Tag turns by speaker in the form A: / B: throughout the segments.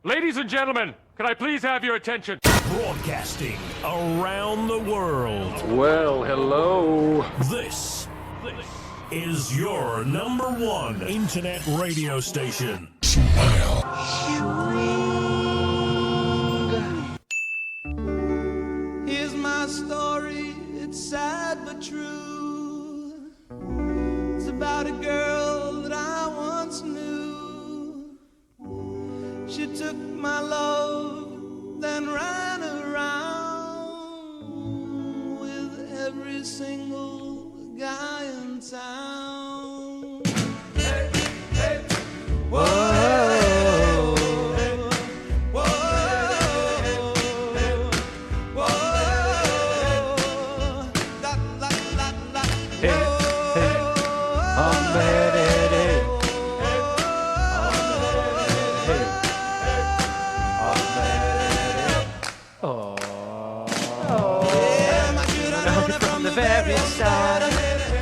A: Ladies and gentlemen, can I please have your attention?
B: Broadcasting around the world.
A: Well, hello.
B: This is your number one internet radio station.
C: Here's my story, it's sad but true. It's about a girl that I once knew. She took my love, then ran around with every single guy in town. Hey, hey, whoa.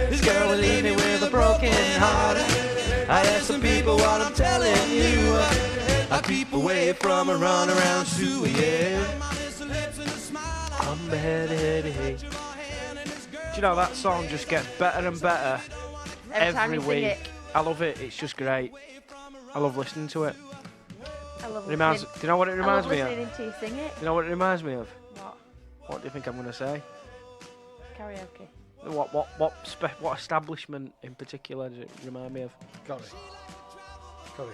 D: This girl will leave me with a broken heart. I ask some people what I'm telling you. I keep away from a run around too, yeah. I'm ready. Do you know that song just gets better and better every week? I love it. It's just great. I love listening to it.
E: I love
D: Do you know what it reminds me of?
E: listening to you sing it.
D: Do you know what it reminds me of?
E: What?
D: What do you think I'm going to say?
E: Karaoke.
D: What establishment in particular does it remind me of?
F: Corrie Pub.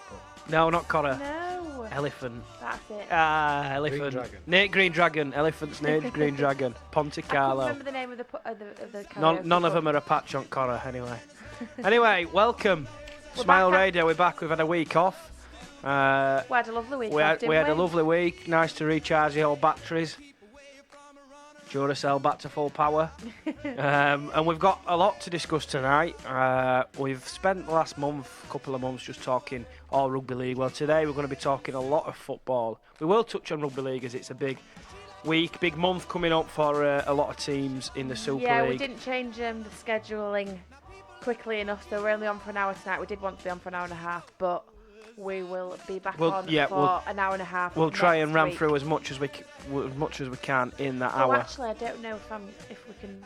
D: No, not Connor.
E: No.
D: Elephant.
E: That's it.
D: Elephant.
F: Green Dragon.
D: Nate Green Dragon. Elephant's Nate Green Dragon. Ponte
E: I can't
D: Carlo.
E: remember the name of the karaoke.
D: None of them are a patch on Connor, anyway. Anyway, welcome.
E: We're
D: Smile
E: back.
D: Radio, we're back. We've had a week off.
E: We had a lovely week.
D: We had a lovely week. Nice to recharge the old batteries. Duracell back to full power. And we've got a lot to discuss tonight. We've spent the last couple of months just talking all rugby league. Well, today we're going to be talking a lot of football. We will touch on rugby league as it's a big week, big month coming up for a lot of teams in the Super League.
E: Yeah, we didn't change the scheduling quickly enough, so we're only on for an hour tonight. We did want to be on for an hour and a half, but we will be back on for an hour and a half.
D: We'll try and ram
E: week.
D: through as much as we can in that hour.
E: Actually, I don't know if we can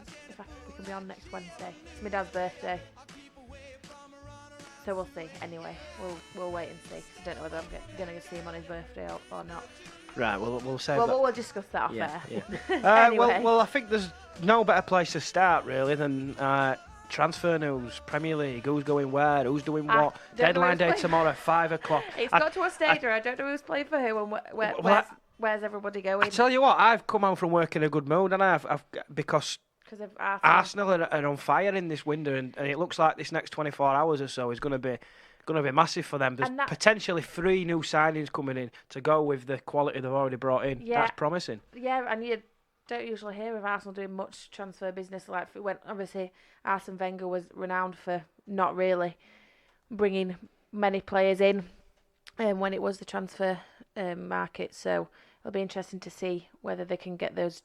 E: be on next Wednesday. It's my dad's birthday, so we'll see. Anyway, we'll wait and see. I don't know whether I'm going to see him on his birthday or not.
D: Right, we'll save
E: that.
D: that.
E: We'll discuss that off air.
D: Yeah.
E: Anyway.
D: Well, I think there's no better place to start really than transfer news, Premier League, who's going where, who's doing what. Deadline day tomorrow, 5 o'clock.
E: It's got to a stage where I don't know who's playing for who and where's everybody going.
D: I tell you what, I've come home from work in a good mood, and I've because
E: of
D: Arsenal are on fire in this window, and it looks like this next 24 hours or so is going to be massive for them. There's potentially 3 new signings coming in to go with the quality they've already brought in. Yeah, that's promising.
E: Yeah, and you don't usually hear of Arsenal doing much transfer business. Like when obviously Arsene Wenger was renowned for not really bringing many players in when it was the transfer market. So it'll be interesting to see whether they can get those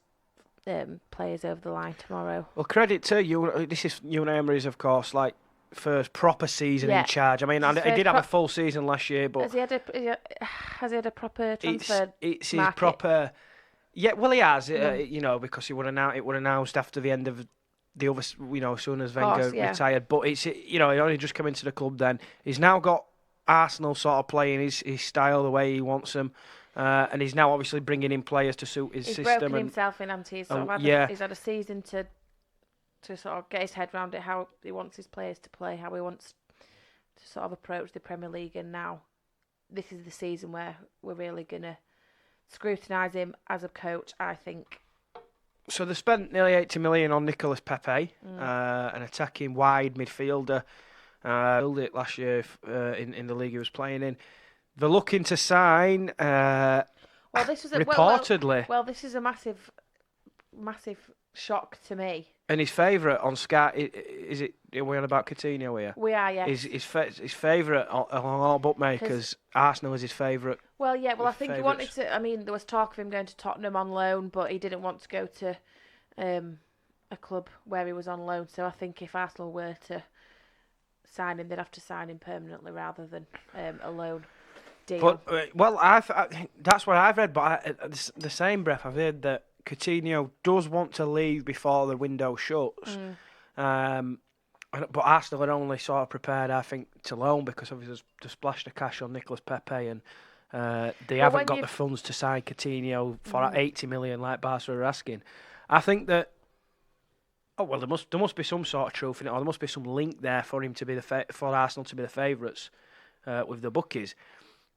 E: players over the line tomorrow.
D: Well, credit to you. This is Unai Emery's, of course, first proper season in charge. I mean, he did have a full season last year, but
E: has he had a proper transfer
D: it's his
E: market?
D: Proper. Yeah, well, he has. Because it were announced after the end of the other. As soon as Wenger retired. But it's he only just came into the club then. He's now got Arsenal sort of playing his style the way he wants them, and he's now obviously bringing in players to suit his system.
E: He's broken himself in, hasn't he? He's had a season to sort of get his head around it, how he wants his players to play, how he wants to sort of approach the Premier League, and now this is the season where we're really gonna scrutinise him as a coach, I think.
D: So they spent nearly 80 million on Nicolas Pepe, an attacking wide midfielder. Built it last year in the league he was playing in. They're looking to sign.
E: This was
D: reportedly.
E: Well, this is a massive shock to me.
D: And his favourite on Sky is it? Are we on about Coutinho here?
E: We are, yes.
D: His favourite along all bookmakers. Arsenal is his favourite.
E: Well, yeah. Well, I think he wanted to. I mean, there was talk of him going to Tottenham on loan, but he didn't want to go to a club where he was on loan. So I think if Arsenal were to sign him, they'd have to sign him permanently rather than a loan. deal.
D: But that's what I've read. But the same breath, I've heard that Coutinho does want to leave before the window shuts. But Arsenal are only sort of prepared, I think, to loan because obviously they splashed the cash on Nicolas Pepe and they haven't got the funds to sign Coutinho for 80 million like Barca are asking. I think that there must be some sort of truth in it, or there must be some link there for him to be for Arsenal to be the favourites with the bookies.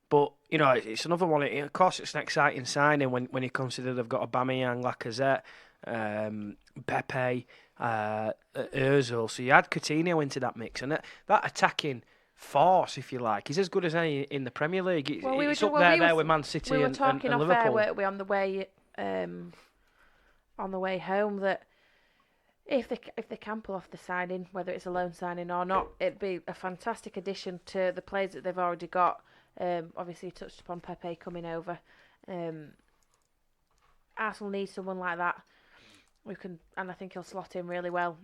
D: But you know, it's another one. Of course, it's an exciting signing when you consider they've got Aubameyang, Lacazette, Pepe. Ozil, so you add Coutinho into that mix, and that attacking force, if you like, is as good as any in the Premier League. It's up there with Man City and Liverpool. We were talking off air, weren't we, on the way home, that if they can pull off the signing, whether it's a loan signing or not, it'd be a fantastic addition to the players that they've already got. Obviously, you touched upon Pepe coming over. Arsenal needs someone like that. And I think he'll slot in really well,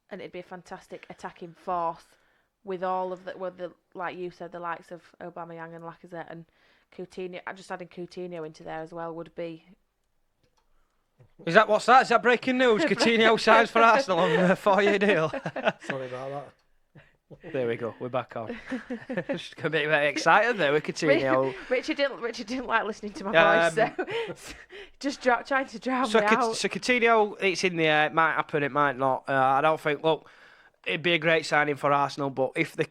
D: and it'd be a fantastic attacking force with all of the like you said, the likes of Aubameyang and Lacazette and Coutinho. Just adding Coutinho into there as well would be. Is that breaking news? Coutinho signs for Arsenal on a 4-year deal.
F: Sorry about that.
D: There we go. We're back on. Just a bit excited there with Coutinho.
E: Richard didn't like listening to my voice, so just trying to drown me out.
D: So Coutinho, it's in the air. It might happen. It might not. I don't think. Look, it'd be a great signing for Arsenal, but if they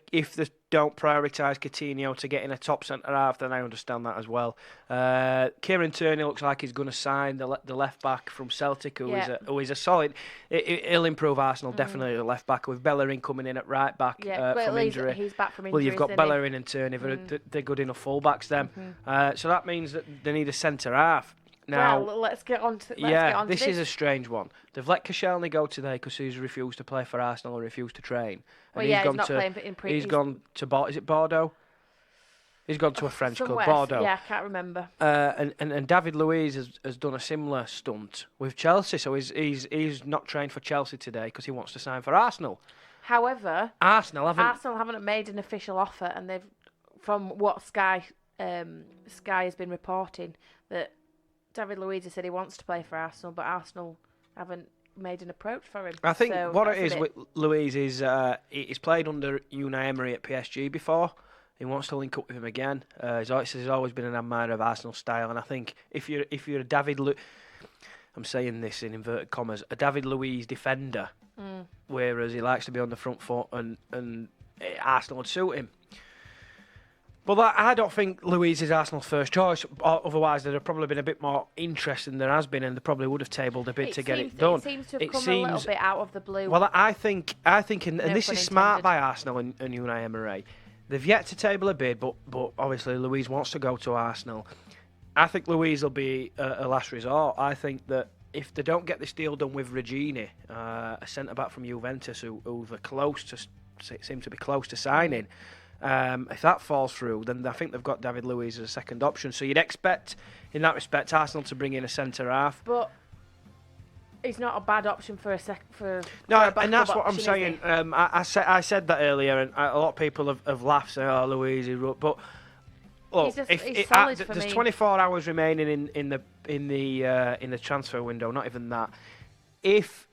D: don't prioritise Coutinho to get in a top centre half, then I understand that as well. Kieran Tierney looks like he's going to sign the left back from Celtic, who is a solid. He'll improve Arsenal definitely at left back with Bellerin coming in at right back from injury.
E: He's back from injury.
D: Well, you've got Bellerin and Tierney. They're good enough fullbacks then. So that means that they need a centre half. Now,
E: let's get on to
D: this is a strange one. They've let Koscielny go today because he's refused to play for Arsenal and refused to train.
E: And he's not playing in pre.
D: He's gone to is it Bordeaux? He's gone to a French club, Bordeaux.
E: Yeah, I can't remember.
D: And David Luiz has done a similar stunt with Chelsea, so he's not trained for Chelsea today because he wants to sign for Arsenal.
E: However,
D: Arsenal
E: haven't made an official offer, and they've, from what Sky has been reporting, that David Luiz has said he wants to play for Arsenal, but Arsenal haven't made an approach for him.
D: I think what it is with Luiz is he's played under Unai Emery at PSG before. He wants to link up with him again. He's always been an admirer of Arsenal style, and I think if you're a I'm saying this in inverted commas, a David Luiz defender, whereas he likes to be on the front foot, and Arsenal would suit him. But I don't think Luiz is Arsenal's first choice. Otherwise, there'd have probably been a bit more interest than there has been, and they probably would have tabled a bid to get it done.
E: It seems to have come a little bit out of the blue.
D: Well, I think, and this is smart by Arsenal and Unai Emery. They've yet to table a bid, but obviously Luiz wants to go to Arsenal. I think Luiz will be a last resort. I think that if they don't get this deal done with Regini, a centre-back from Juventus, who seem to be close to signing, if that falls through, then I think they've got David Luiz as a second option. So you'd expect, in that respect, Arsenal to bring in a centre-half.
E: But he's not a bad option for
D: and that's what I'm saying. I said that earlier, and a lot of people have laughed, saying, "Oh, Luiz," but look, there's 24 hours remaining in the transfer window. Not even that. If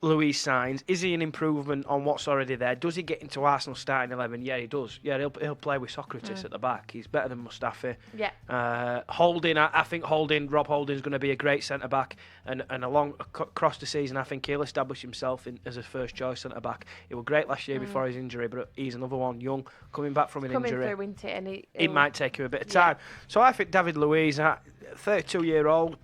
D: Luiz signs, is he an improvement on what's already there? Does he get into Arsenal starting 11? Yeah, he does. Yeah, he'll play with Socrates at the back. He's better than Mustafi.
E: Yeah.
D: Holding, I think Rob Holding's going to be a great centre back, and across the season, I think he'll establish himself as a first choice centre back. He was great last year before his injury, but he's another one, young, coming back from an injury.
E: Through, isn't it? And
D: it might take him a bit of time. So I think David Luiz, 32-year-old.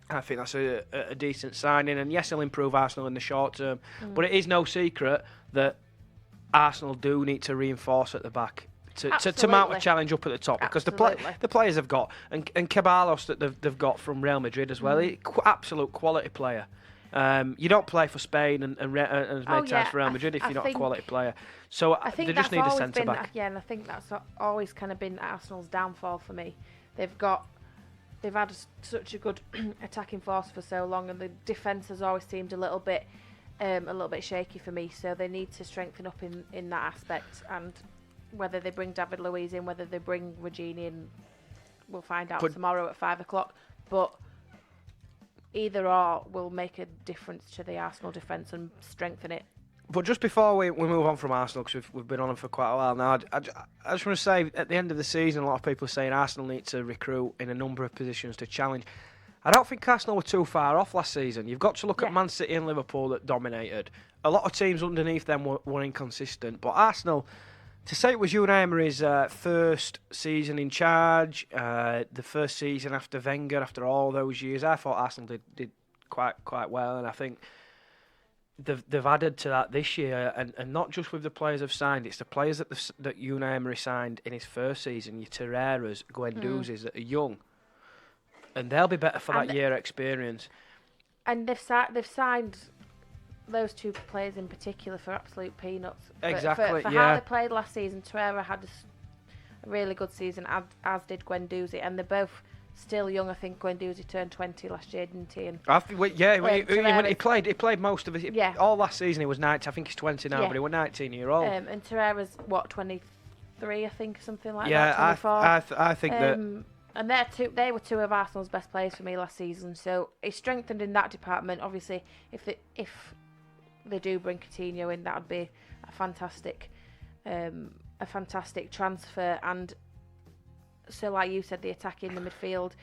D: I think that's a decent signing, and yes, he'll improve Arsenal in the short term. But it is no secret that Arsenal do need to reinforce at the back to mount a challenge up at the top, because the players have got, and Ceballos that they've got from Real Madrid as well, absolute quality player. You don't play for Spain and as many times for Real Madrid if you're not a quality player. So they just need a centre back.
E: Yeah, and I think that's always kind of been Arsenal's downfall for me. They've had such a good attacking force for so long, and the defence has always seemed a little bit shaky for me. So they need to strengthen up in that aspect. And whether they bring David Luiz in, whether they bring Regini in, we'll find out tomorrow at 5 o'clock. But either or will make a difference to the Arsenal defence and strengthen it.
D: But just before we move on from Arsenal, because we've been on them for quite a while now, I just want to say, at the end of the season, a lot of people are saying Arsenal need to recruit in a number of positions to challenge. I don't think Arsenal were too far off last season. You've got to look at Man City and Liverpool that dominated. A lot of teams underneath them were inconsistent. But Arsenal, to say it was Unai Emery's first season in charge, the first season after Wenger, after all those years, I thought Arsenal did quite well. And I think they've added to that this year, and not just with the players they've signed. It's the players that Unai Emery signed in his first season, your Torreiras, Guendouzi's, that are young. And they'll be better for that year experience. And
E: they've signed those two players in particular for absolute peanuts.
D: Exactly,
E: for how they played last season, Torreira had a really good season, as did Guendouzi, and they're both still young. I think Guendouzi turned 20 last year, didn't he? And
D: he played most of it. Yeah. All last season he was 19. I think he's 20 now, but he was 19-year-old.
E: And Torreira's, 23, I think, something like that.
D: Yeah, I think that.
E: And they were two of Arsenal's best players for me last season, so it's strengthened in that department. Obviously, if they do bring Coutinho in, that would be a fantastic transfer. And so, like you said, the attack in the midfield,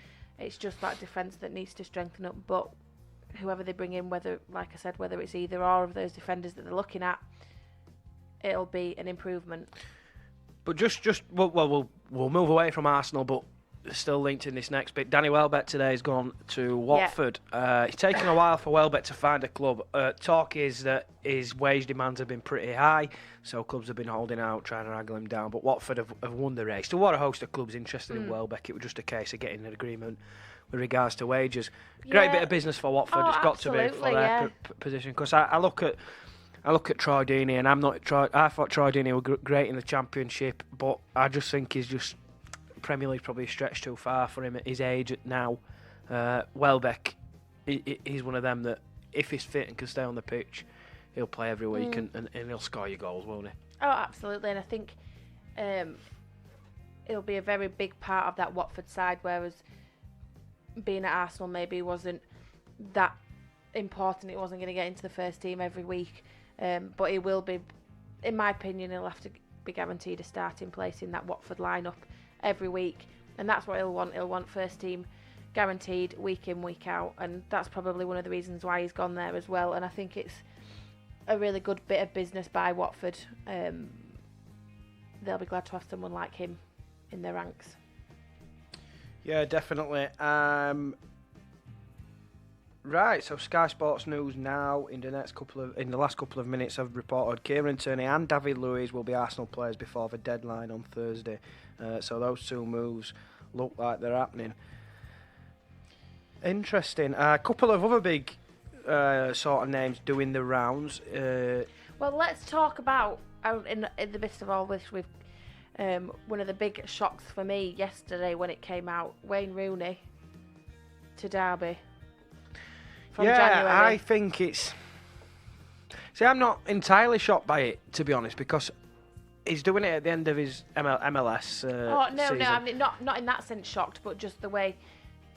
E: it's just that defence that needs to strengthen up. But whoever they bring in, whether it's either or of those defenders that they're looking at, it'll be an improvement.
D: But we'll move away from Arsenal, but still linked in this next bit. Danny Welbeck today has gone to Watford. It's taken a while for Welbeck to find a club. Talk is that his wage demands have been pretty high, so clubs have been holding out, trying to wrangle him down. But Watford have won the race. There were a host of clubs interested in Welbeck. It was just a case of getting an agreement with regards to wages. Great bit of business for Watford. It's got to be for their position. Because I look at Troy Deeney, and I thought Troy Deeney were great in the Championship, but I just think he's just Premier League probably stretched too far for him at his age now. Welbeck, he's one of them that if he's fit and can stay on the pitch, he'll play every week and he'll score your goals, won't he?
E: Oh, absolutely. And I think he'll be a very big part of that Watford side, whereas being at Arsenal maybe wasn't that important. It wasn't going to get into the first team every week. But he will be, in my opinion, he'll have to be guaranteed a starting place in that Watford lineup every week, and that's what he'll want. He'll want first team guaranteed week in, week out, and that's probably one of the reasons why he's gone there as well. And I think it's a really good bit of business by Watford. They'll be glad to have someone like him in their ranks.
D: Yeah, definitely. Right, so Sky Sports News now in the last couple of minutes have reported Kieran Tierney and David Luiz will be Arsenal players before the deadline on Thursday. So those two moves look like they're happening. Interesting. A couple of other big sort of names doing the rounds.
E: Well, let's talk about in the midst of all this with one of the big shocks for me yesterday when it came out. Wayne Rooney to Derby.
D: January. I think it's... See, I'm not entirely shocked by it, to be honest, because he's doing it at the end of his MLS season.
E: No, I mean, not in that sense shocked, but just the way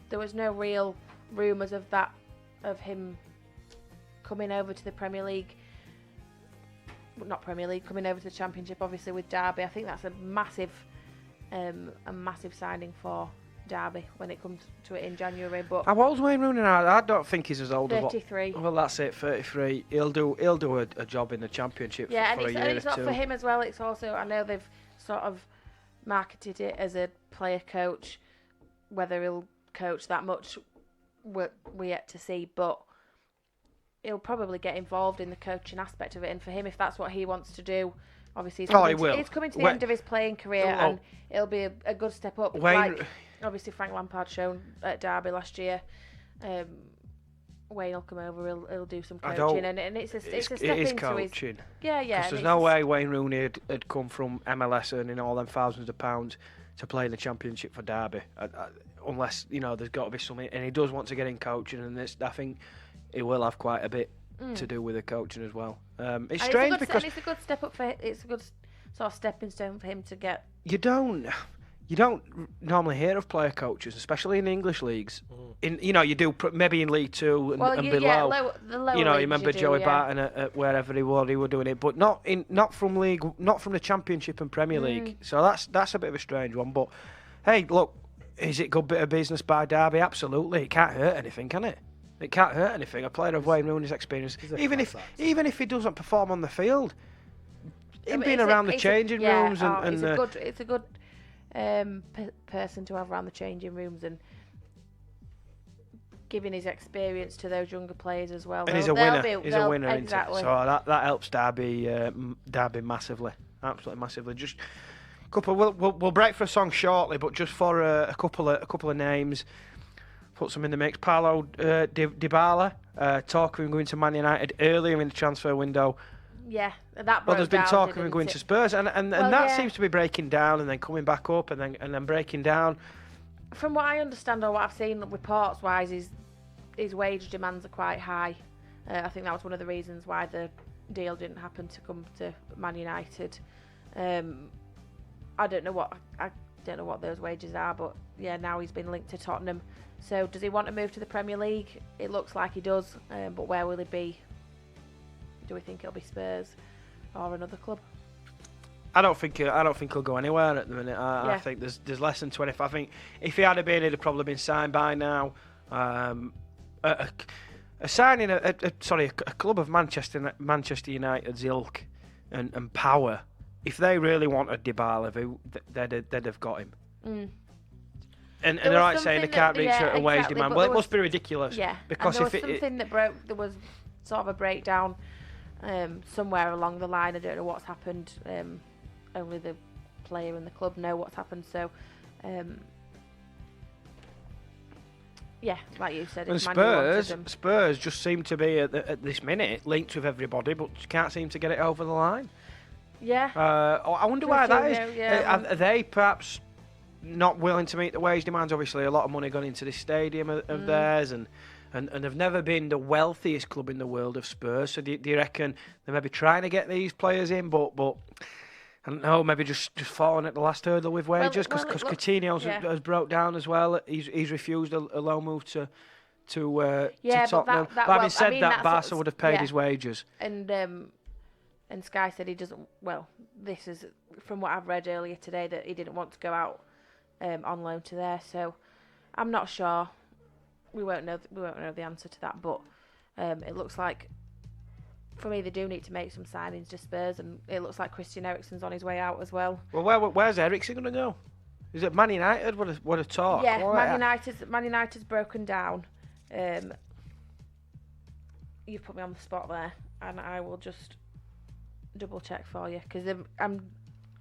E: there was no real rumours of him coming over to the Premier League. Not Premier League, coming over to the Championship, obviously, with Derby. I think that's a massive signing for Derby when it comes to it in January. But
D: how old's Wayne Rooney now? I don't think he's as old
E: 33.
D: as well, that's it, 33. He'll do a job in the Championship for a year or two.
E: And it's not for him as well. It's also, I know they've sort of marketed it as a player coach. Whether he'll coach that much, we're yet to see. But he'll probably get involved in the coaching aspect of it. And for him, if that's what he wants to do, obviously he's coming to the end of his playing career, and it'll be a good step up. Obviously, Frank Lampard shown at Derby last year. Wayne will come over. He'll do some coaching, and it's a step into
D: coaching.
E: Yeah.
D: Because there's no way Wayne Rooney had come from MLS earning all them thousands of pounds to play in the Championship for Derby, unless there's got to be something. And he does want to get in coaching, and I think he will have quite a bit to do with the coaching as well. It's strange because
E: it's a good step up for sort of stepping stone for him to get.
D: You don't normally hear of player coaches, especially in English leagues. You do maybe in League Two and below.
E: Yeah, the lower
D: you
E: leagues
D: remember Joey Barton at wherever he were doing it, but not from the Championship and Premier League. So that's a bit of a strange one. But hey, look, is it a good bit of business by Derby? Absolutely, it can't hurt anything, can it? It can't hurt anything. A player of Wayne Rooney's experience, even if he doesn't perform on the field, him being around the changing rooms and
E: it's a good person to have around the changing rooms and giving his experience to those younger players as well.
D: And he's a winner. He's a winner,
E: exactly.
D: So that helps Derby massively, absolutely massively. Just a couple. We'll break for a song shortly, but just for a couple of names, put some in the mix. Paulo Dybala, talk of him going to Man United earlier in the transfer window.
E: Yeah, that broke
D: Well, there's been
E: down,
D: talk of him
E: didn't
D: going
E: it?
D: to Spurs, and that seems to be breaking down and then coming back up and then breaking down.
E: From what I understand or what I've seen reports-wise, his wage demands are quite high. I think that was one of the reasons why the deal didn't happen to come to Man United. I don't know what those wages are, but yeah, now he's been linked to Tottenham. So does he want to move to the Premier League? It looks like he does, but where will he be? Do we think it'll be Spurs or another club?
D: I don't think he'll go anywhere at the minute. I think there's less than 25. I think if he had been, he'd have probably been signed by now. A club of Manchester United's ilk and power. If they really wanted Dybala, they'd have got him. And they're right saying they can't reach a wage demand. Well, it must be ridiculous.
E: Yeah,
D: because
E: and there was something that broke. There was sort of a breakdown somewhere along the line. I don't know what's happened. Only the player and the club know what's happened. So, yeah, like you said,
D: and Spurs just seem to be at this minute linked with everybody, but can't seem to get it over the line.
E: Yeah.
D: I wonder why that is. Are they perhaps not willing to meet the wage demands? Obviously, a lot of money gone into this stadium of theirs, and they've never been the wealthiest club in the world of Spurs. So do you reckon they may be trying to get these players in, but I don't know, maybe just falling at the last hurdle with wages because Coutinho has broke down as well. He's refused a loan move to Tottenham. But having said that, Barca would have paid his wages.
E: And Sky said he doesn't. Well, this is from what I've read earlier today that he didn't want to go out on loan to there. So I'm not sure. We won't know the answer to that. But it looks like for me they do need to make some signings to Spurs, and it looks like Christian Eriksen's on his way out as well.
D: Well, where's Eriksen going to go? Is it Man United? What a talk.
E: Yeah, Man United's broken down. You've put me on the spot there, and I will just double check for you because I'm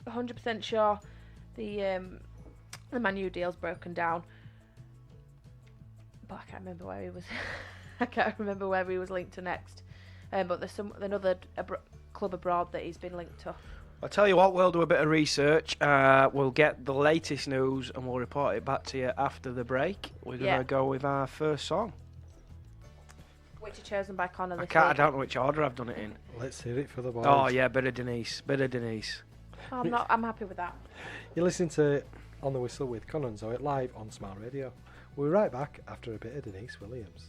E: 100% sure the Man U deal's broken down, but I can't remember where he was. I can't remember where he was linked to next. But there's another club abroad that he's been linked to.
D: I'll tell you what, we'll do a bit of research. We'll get the latest news and we'll report it back to you after the break. We're going to go with our first song.
E: Which are chosen by Connor this week.
D: I don't know which order I've done it in.
F: Let's hear it for the boys.
D: Oh yeah, bit of Denise.
E: Oh, I'm happy with that.
F: You're listening to On the Whistle with Connor and Zoe live on Smart Radio. We'll be right back after a bit of Denise Williams.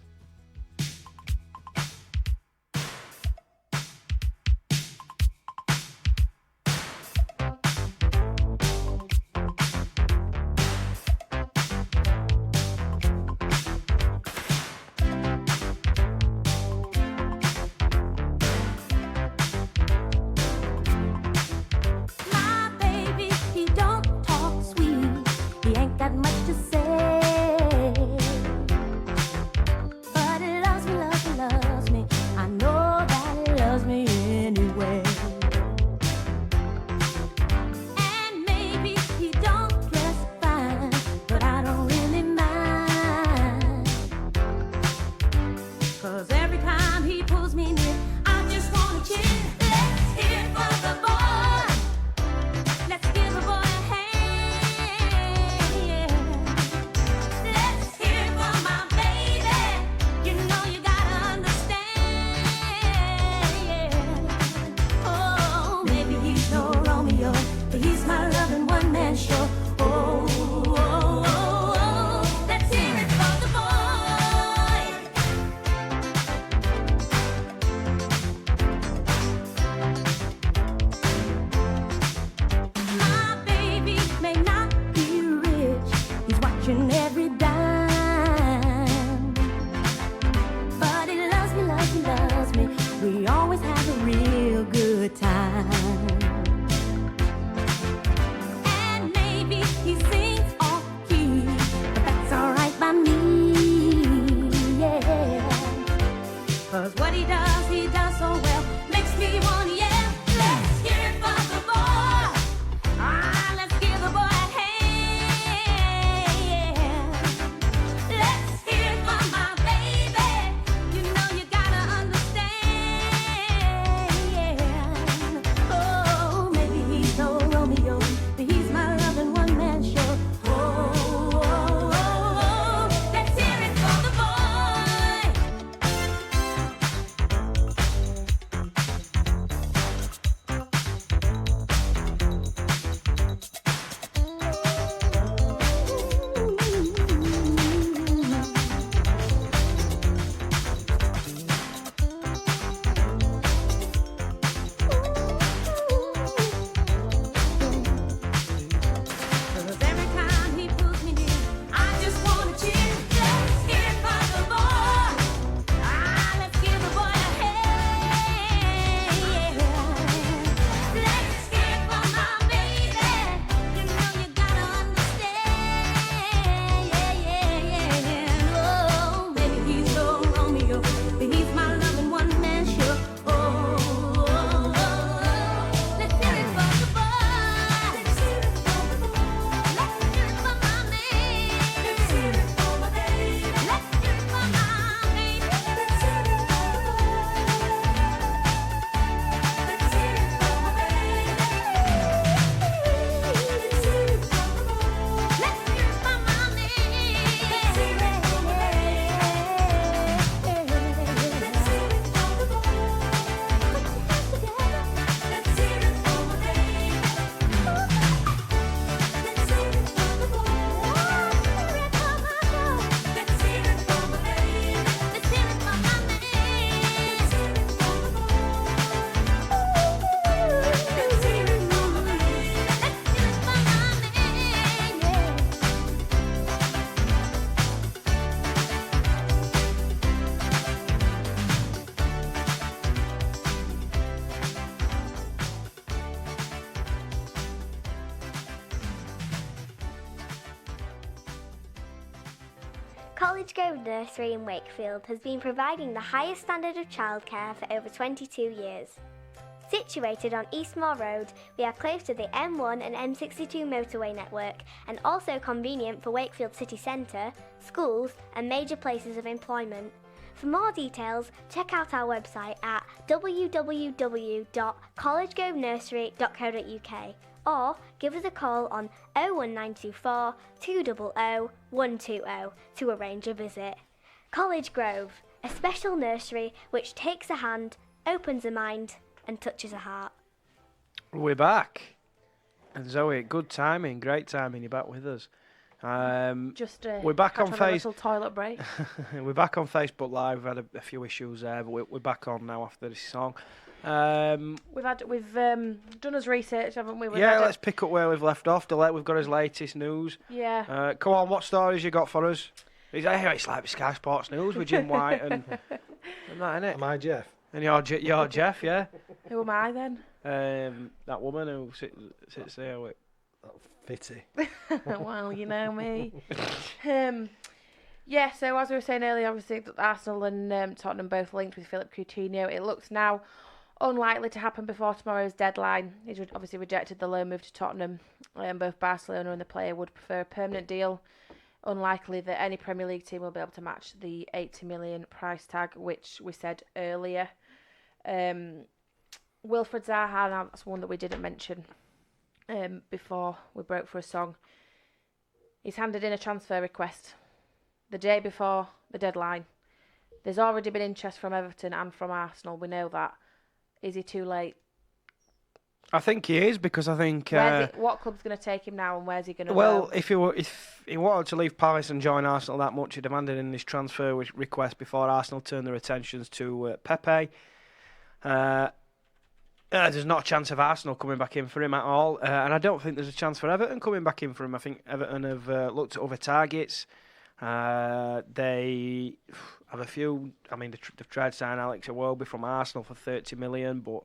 G: College Grove Nursery in Wakefield has been providing the highest standard of childcare for over 22 years. Situated on Eastmoor Road, we are close to the M1 and M62 motorway network and also convenient for Wakefield city centre, schools and major places of employment. For more details, check out our website at www.collegegrovenursery.co.uk or give us a call on 01924 200 120 to arrange a visit. College Grove, a special nursery which takes a hand, opens a mind and touches a heart.
D: We're back. And Zoe, good timing, great timing, you're back with us. We're back on
E: little toilet break.
D: We're back on Facebook Live. We've had a few issues there, but we're back on now after this song.
E: We've done us research, haven't we?
D: Let's pick up where we've left off. We've got his latest news.
E: Yeah.
D: Come on, what stories you got for us? It's like Sky Sports News with Jim White and that, innit?
F: Am I Jeff?
D: And you're Jeff, yeah.
E: Who am I then?
D: That woman who sits there with.
F: Fitty.
E: Well, you know me. Yeah, so as we were saying earlier, obviously Arsenal and Tottenham both linked with Philip Coutinho. It looks now unlikely to happen before tomorrow's deadline. He's obviously rejected the loan move to Tottenham. Both Barcelona and the player would prefer a permanent deal. Unlikely that any Premier League team will be able to match the 80 million price tag, which we said earlier. Wilfried Zaha, now that's one that we didn't mention before we broke for a song. He's handed in a transfer request the day before the deadline. There's already been interest from Everton and from Arsenal. We know that. Is he too late?
D: I think he is, because I think
E: what club's going to take him now, and where's he going to
D: well,
E: go?
D: if he wanted to leave Palace and join Arsenal that much, he demanded in his transfer request before Arsenal turned their attentions to Pepe. There's not a chance of Arsenal coming back in for him at all, and I don't think there's a chance for Everton coming back in for him. I think Everton have looked at other targets. They have a few. I mean, they've tried to sign Alex Iwobi from Arsenal for 30 million, but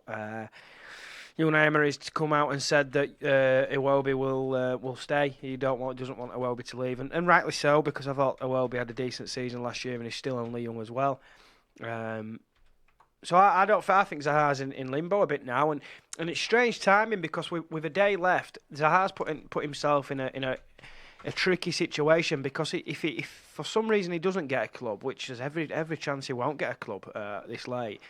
D: Unai Emery's come out and said that Iwobi will stay. He doesn't want Iwobi to leave, and rightly so, because I thought Iwobi had a decent season last year and he's still only young as well. So I think Zaha's in limbo a bit now, and it's strange timing, because with a day left, Zaha's put himself in a tricky situation, because if for some reason he doesn't get a club, which there's every chance he won't get a club this late.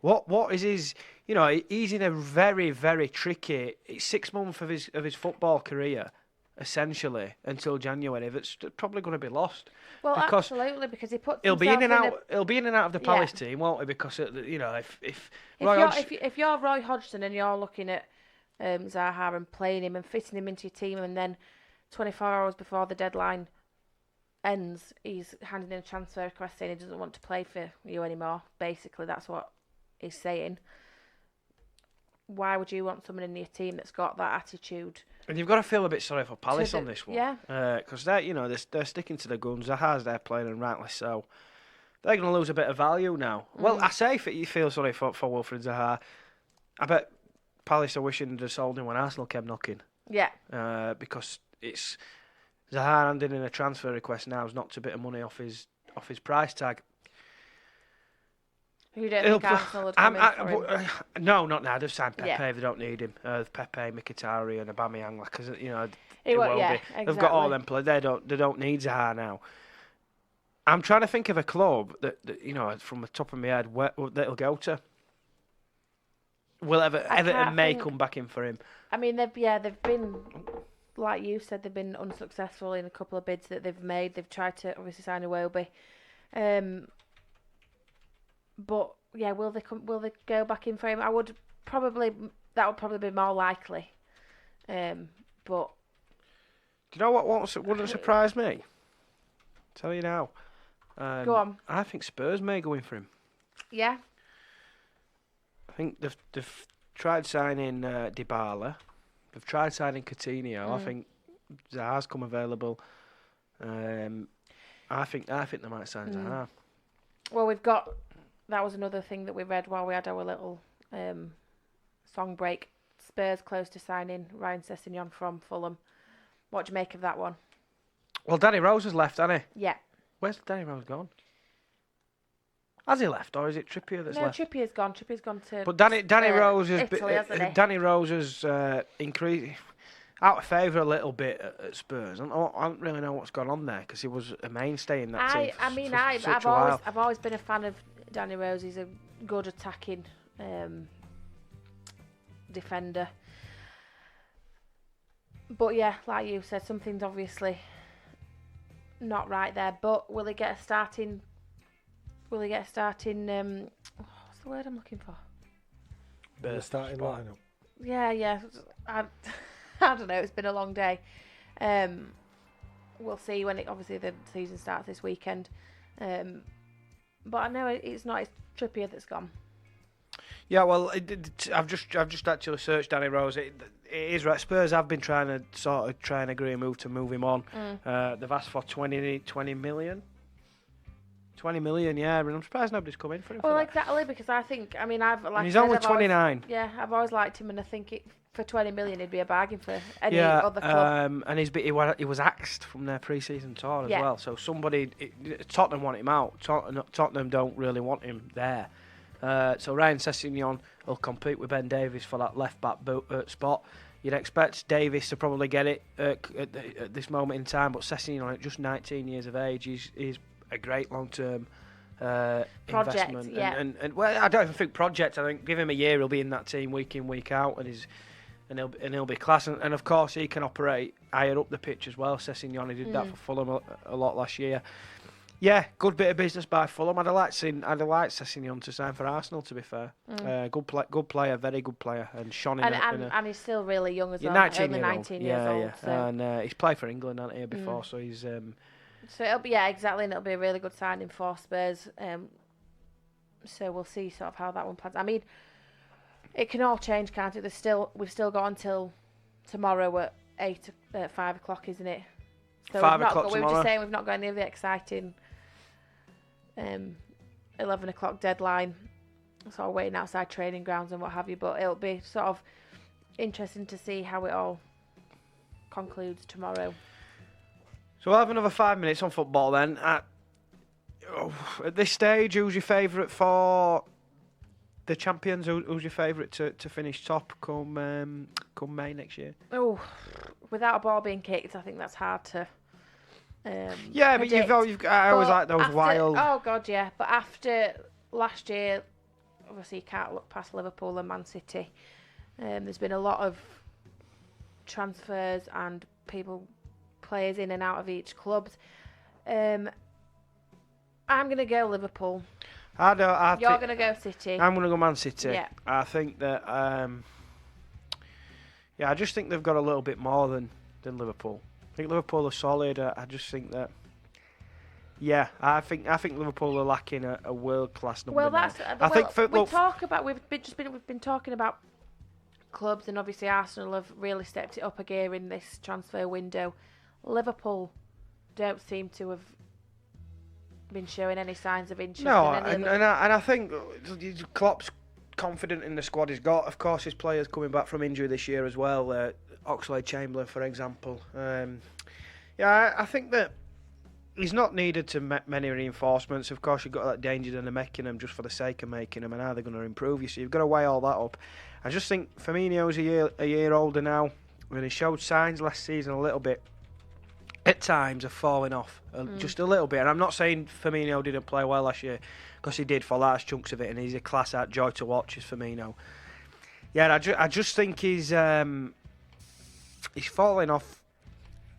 D: What is his? He's in a very, very tricky. It's 6 months of his football career, essentially, until January. That's probably going to be lost.
E: Well,
D: because
E: absolutely, because
D: he'll be in and out. He'll be in and out of the Palace team, won't he? Because if
E: you're Roy Hodgson and you're looking at Zaha and playing him and fitting him into your team, and then 24 hours before the deadline ends, he's handing in a transfer request saying he doesn't want to play for you anymore. Basically, that's what he's saying. Why would you want someone in your team that's got that attitude?
D: And you've got to feel a bit sorry for Palace on this one.
E: Yeah.
D: Because they're sticking to the guns. Zaha's there playing, and rightly so. They're going to lose a bit of value now. Well, I say you feel sorry for Wilfried Zaha. I bet Palace are wishing they'd sold him when Arsenal came knocking.
E: Yeah.
D: Because it's Zaha handing in a transfer request now is knocked a bit of money off his price tag.
E: You don't think Arsenal would come in for him?
D: No, not now. They've signed Pepe.
E: Yeah.
D: They don't need him. Pepe, Mkhitaryan, and Aubameyang. Because
E: Exactly.
D: They've got all them players. They don't need Zaha now. I'm trying to think of a club that from the top of my head that'll go to. Will Everton may come back in for him.
E: I mean, they've been, like you said, they've been unsuccessful in a couple of bids that they've made. They've tried to obviously sign Iwobi. But yeah, will they go back in for him? That would probably be more likely. But
D: do you know what wouldn't surprise me? Tell you now.
E: Go on.
D: I think Spurs may go in for him.
E: Yeah.
D: I think they've tried signing Dybala. They've tried signing Coutinho. I think Zaha's come available. I think they might sign Zaha.
E: Well, that was another thing that we read while we had our little song break. Spurs close to signing Ryan Sessegnon from Fulham. What do you make of that one?
D: Well, Danny Rose has left, hasn't he?
E: Yeah.
D: Where's Danny Rose gone? Has he left, or is it Trippier that's left?
E: No, Trippier's gone. Trippier's gone to.
D: But Danny Rose has
E: Italy, hasn't he?
D: Danny Rose has increased out of favour a little bit at Spurs. I don't really know what's gone on there because he was a mainstay in that team.
E: I've always been a fan of Danny Rose. He's a good attacking defender. But yeah, like you said, something's obviously not right there. But will he get a starting? Will he get a starting? What's the word I'm looking for?
F: The starting lineup.
E: Yeah. I don't know. It's been a long day. We'll see when obviously the season starts this weekend. But I know it's not. It's Trippier that's gone.
D: Yeah, well, I've just actually searched Danny Rose. It is right. Spurs have been trying to agree a move to move him on. They've asked for 20 million. 20 million, yeah. And I'm surprised nobody's come in for him.
E: Well, exactly, because I think,
D: he's only 29.
E: I've always liked him, and I think for 20 million, it'd be a bargain for any other club.
D: And he was axed from their pre-season tour as well. So Tottenham want him out. Tottenham don't really want him there. So Ryan Sessegnon will compete with Ben Davies for that left back spot. You'd expect Davies to probably get it at this moment in time, but Sessegnon at just 19 years of age, he's a great long-term investment.
E: Yeah.
D: And well, I don't even think project. I think give him a year, he'll be in that team week in, week out, and he'll be class. And of course, he can operate higher up the pitch as well. Sessegnon, he did that for Fulham a lot last year. Yeah, good bit of business by Fulham. I'd have liked Sessegnon to sign for Arsenal. To be fair, good player, very good player, and shone in.
E: And he's still really young as well.
D: 19
E: years old. So.
D: And he's played for England, hasn't he, before? So he's.
E: So it'll be exactly, and it'll be a really good signing for Spurs. So we'll see sort of how that one plans. I mean, it can all change, can't it? We've still got until tomorrow at 5 o'clock, isn't it? So
D: 5 o'clock tomorrow.
E: We were just saying we've not got any of the exciting 11 o'clock deadline, sort of waiting outside training grounds and what have you. But it'll be sort of interesting to see how it all concludes tomorrow.
D: So we'll have another 5 minutes on football then. At this stage, who's your favourite for the champions? Who's your favourite to finish top come May next year?
E: Oh, without a ball being kicked, I think that's hard to.
D: Yeah, but I always like those wild.
E: Oh God, yeah. But after last year, obviously you can't look past Liverpool and Man City. There's been a lot of transfers and players in and out of each club. I'm going to go Liverpool. You're going to go City.
D: I'm going to go Man City.
E: Yeah.
D: I think that. I just think they've got a little bit more than Liverpool. I think Liverpool are solid. I just think that. Yeah, I think Liverpool are lacking a world class number. Well,
E: we've been talking about clubs, and obviously Arsenal have really stepped it up a gear in this transfer window. Liverpool don't seem to have been showing any signs of interest.
D: No, and I think Klopp's confident in the squad he's got. Of course, his players coming back from injury this year as well. Oxlade-Chamberlain, for example. I think that he's not needed to many reinforcements. Of course, you've got that danger that they're making them just for the sake of making them, and how they're going to improve you. So you've got to weigh all that up. I just think Firmino's a year older now, and he showed signs last season a little bit. At times of falling off, just a little bit. And I'm not saying Firmino didn't play well last year, because he did for large chunks of it, and he's a class act, joy to watch, is Firmino. Yeah, I just think he's falling off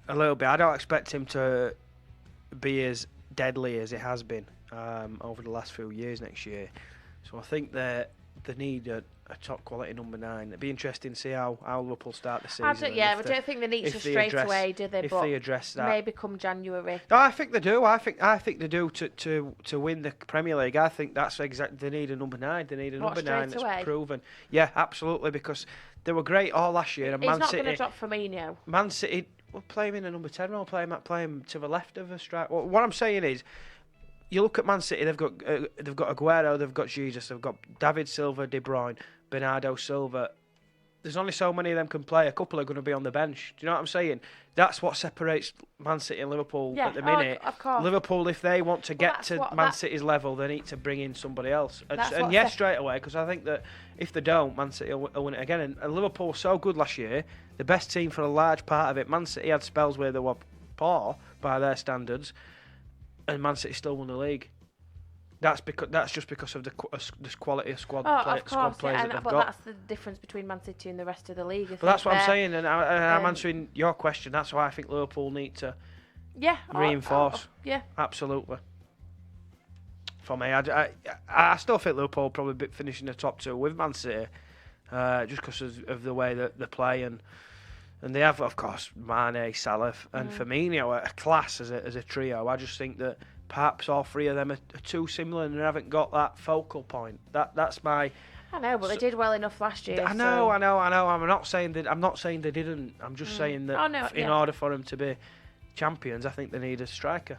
D: a little bit. I don't expect him to be as deadly as he has been over the last few years next year. So I think that they need a top quality number 9. It'd be interesting to see how Liverpool start the season.
E: I don't think they need to straight away, do they?
D: If they address that,
E: maybe come January.
D: No, I think they do. I think they do to win the Premier League. I think that's exactly. They need a number 9. They need a number 9 that's proven. Yeah, absolutely, because they were great all last year. And
E: He's
D: Man
E: not
D: City,
E: going to drop Firmino.
D: Man City will play him in a number 10 role. Play him to the left of a strike. What I'm saying is, you look at Man City. They've got Aguero. They've got Jesus. They've got David Silva, De Bruyne, Bernardo Silva, there's only so many of them can play. A couple are going to be on the bench. Do you know what I'm saying? That's what separates Man City and Liverpool at the minute.
E: Of course.
D: Liverpool, if they want to get
E: that's
D: to
E: what-
D: Man
E: that-
D: City's level, they need to bring in somebody else.
E: That's
D: And
E: what
D: yes, straight away, because I think that if they don't, Man City will win it again. And Liverpool were so good last year, the best team for a large part of it. Man City had spells where they were poor by their standards, and Man City still won the league. That's just because of the quality of squad players that they've
E: but
D: got.
E: that's the difference between Man City and the rest of the league.
D: But that's what I'm saying, and I'm answering your question. That's why I think Liverpool need to reinforce.
E: Yeah.
D: Absolutely. For me, I still think Liverpool will probably finish in the top 2 with Man City, just because of the way that they play, and they have, of course, Mane, Salah, and Firmino, a class as a trio. I just think that perhaps all 3 of them are too similar and they haven't got that focal point. That's my.
E: I know, but they did well enough last year.
D: I know. I'm not saying they didn't. I'm just saying that in order for them to be champions, I think they need a striker.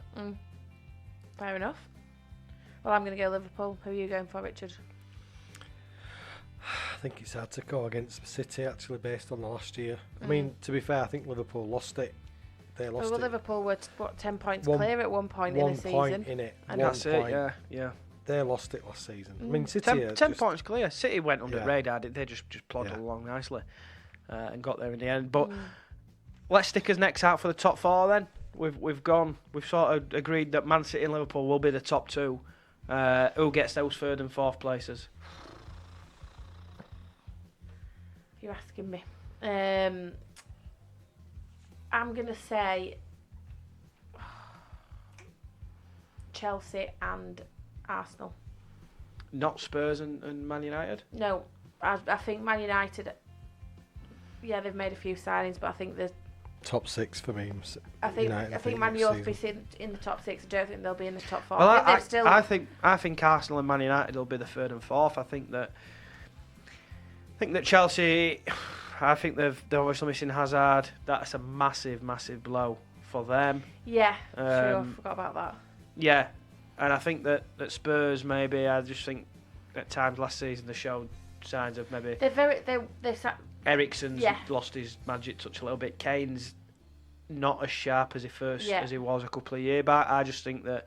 E: Fair enough. Well, I'm going to go Liverpool. Who are you going for, Richard?
F: I think it's hard to go against City, actually, based on the last year. I mean, to be fair, I think Liverpool lost it. They lost it.
E: Liverpool were 10 points clear at one point in the season.
F: 1 point in it.
E: And
D: that's it. Yeah.
F: They lost it last season. I mean, City
D: 10 points clear. City went under the radar. They just plodded
F: Yeah.
D: along nicely and got there in the end. But let's stick us necks out for the top 4 then. We've sort of agreed that Man City and Liverpool will be the top 2. Who gets those 3rd and 4th places?
E: You're asking me. I'm going to say Chelsea and Arsenal.
D: Not Spurs and Man United?
E: No, I think Man United, they've made a few signings, but I think there's
F: top 6 for me.
E: I think Man
F: this
E: United will
F: season.
E: be in the top 6. I don't think they'll be in the top 4.
D: Well,
E: I
D: think Arsenal and Man United will be the 3rd and 4th. I think that Chelsea, I think they're obviously missing Hazard. That's a massive, massive blow for them.
E: Yeah, true. I forgot about that.
D: Yeah, and I think that Spurs maybe. I just think at times last season they showed signs of maybe. Eriksen's lost his magic touch a little bit. Kane's not as sharp as he was a couple of years back. I just think that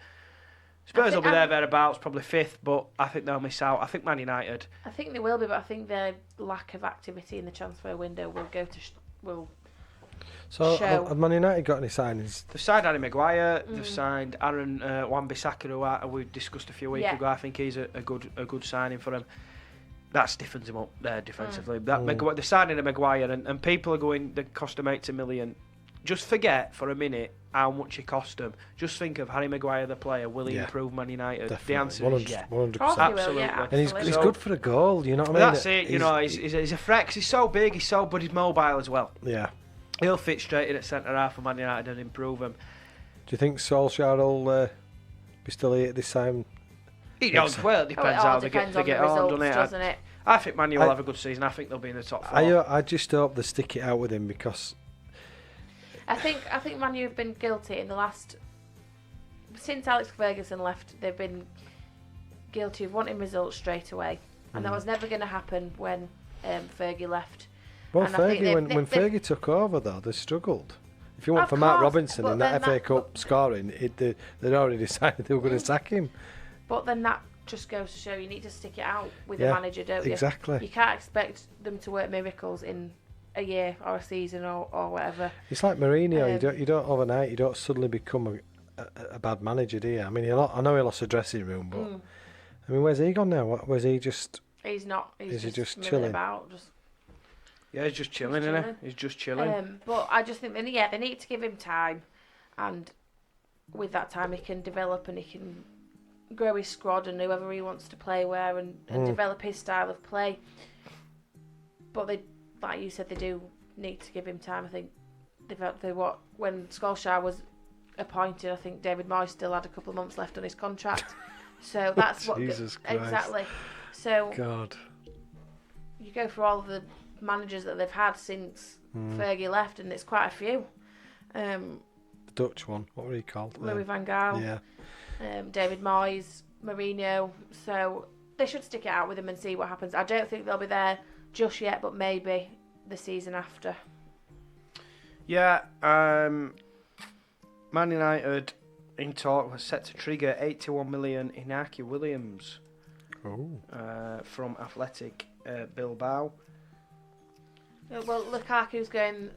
D: Spurs will be there thereabouts, probably 5th, but I think they'll miss out. I think Man United.
E: I think they will be, but I think their lack of activity in the transfer window will go to
F: So
E: show.
F: have Man United got any signings?
D: They've signed Harry Maguire. They've signed Aaron Wan-Bissaka, who we discussed a few weeks ago. I think he's a good signing for them. That stiffens him up there defensively. They're signing a Maguire, and people are going, they cost them 80 million. Just forget for a minute how much it cost them. Just think of Harry Maguire, the player. Will he improve Man United?
F: Definitely.
D: The answer is
F: 100%.
D: Absolutely.
F: And he's good for a goal, you know what I mean?
D: That's it. He's a threat. He's so big. But he's mobile as well.
F: Yeah.
D: He'll fit straight in at centre half for Man United and improve them.
F: Do you think Solskjaer will be still here at this time?
D: It depends how they get on,
E: doesn't it?
D: I think Man U will have a good season. I think they'll be in the top 4.
F: I just hope they stick it out with him, because
E: I think Man U have been guilty in the last, since Alex Ferguson left. They've been guilty of wanting results straight away, and that was never going to happen when Fergie left.
F: Well,
E: and
F: Fergie, when Fergie took over, though, they struggled. If you want for Mark Robinson in that FA Cup scoring, they'd already decided they were going to sack him.
E: But then that just goes to show you need to stick it out with the manager, don't you?
F: Exactly.
E: You can't expect them to work miracles in a year or a season or whatever.
F: It's like Mourinho. You don't overnight. You don't suddenly become a bad manager, do you? I mean, I know he lost the dressing room, but I mean, where's he gone now? Where's he just?
E: He's not. He's
F: just
E: milling
F: chilling
E: about.
D: He's just chilling, isn't he? He's just chilling.
E: But I just think they need to give him time, and with that time, he can develop and he can grow his squad and whoever he wants to play where and develop his style of play. But they, like you said, they do need to give him time. I think when Solskjaer was appointed, I think David Moyes still had a couple of months left on his contract. So that's what
F: Jesus Christ.
E: Exactly. So
F: God,
E: you go through all the managers that they've had since Fergie left, and it's quite a few.
F: the Dutch one. What were he called?
E: Louis van Gaal.
F: Yeah.
E: David Moyes, Mourinho. So they should stick it out with him and see what happens. I don't think they'll be there just yet, but maybe the season after.
D: Yeah, Man United in talk was set to trigger 81 million Inaki Williams from Athletic Bilbao.
E: Well, Lukaku's going.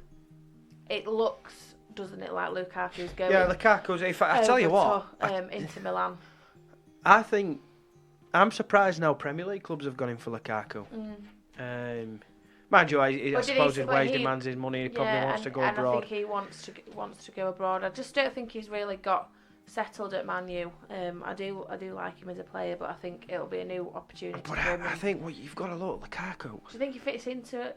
E: It looks, doesn't it, like Lukaku's going?
D: Yeah, Lukaku's. In fact, I tell you what,
E: Inter Milan.
D: I think I'm surprised now Premier League clubs have gone in for Lukaku. Mind you, I suppose his wage demands his money. He probably wants to go abroad.
E: I think he wants to go abroad. I just don't think he's really got settled at Man U. I do like him as a player, but I think it'll be a new opportunity.
D: But
E: for him.
D: I think you've got to look at Lukaku.
E: Do you think he fits into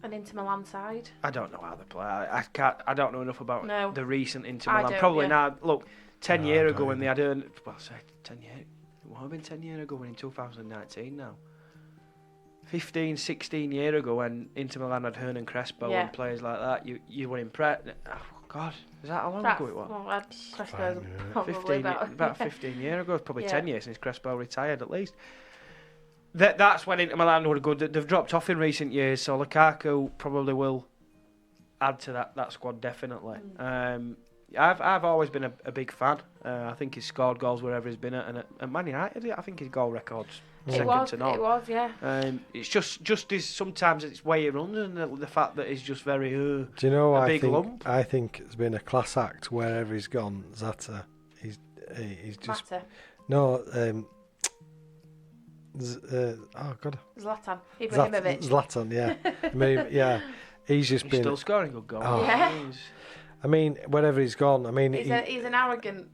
E: an Inter Milan side?
D: I don't know how they play. I don't know enough about the recent Inter
E: I
D: Milan.
E: don't,
D: Probably
E: yeah.
D: now. Look, 10 years ago when they had say 10 years. It would have been 10 years ago. We're in 2019 now. 15, 16 years ago when Inter Milan had Hernan Crespo and players like that, you were impressed. Oh God, is that how long ago it was?
E: Well, Crespo's probably
D: about 15 years ago. It's probably 10 years since Crespo retired at least. That's when Inter Milan were good. They've dropped off in recent years, so Lukaku probably will add to that squad definitely. I've always been a big fan. I think he's scored goals wherever he's been at, and at Man United, I think his goal record's second to none.
E: It was, yeah.
D: It's just his sometimes it's way he runs, and the fact that he's just very
F: Do you know
D: a
F: I
D: big
F: think?
D: lump.
F: I think it's been a class act wherever he's gone. Zata, he's just
E: Matter.
F: no. Oh God.
E: Zlatan. Ibrahimovic.
F: Zlatan, yeah. I mean, yeah. He's just been
D: still scoring good goals.
F: Oh.
E: Yeah.
F: I mean, wherever he's gone, I mean,
E: He's an arrogant.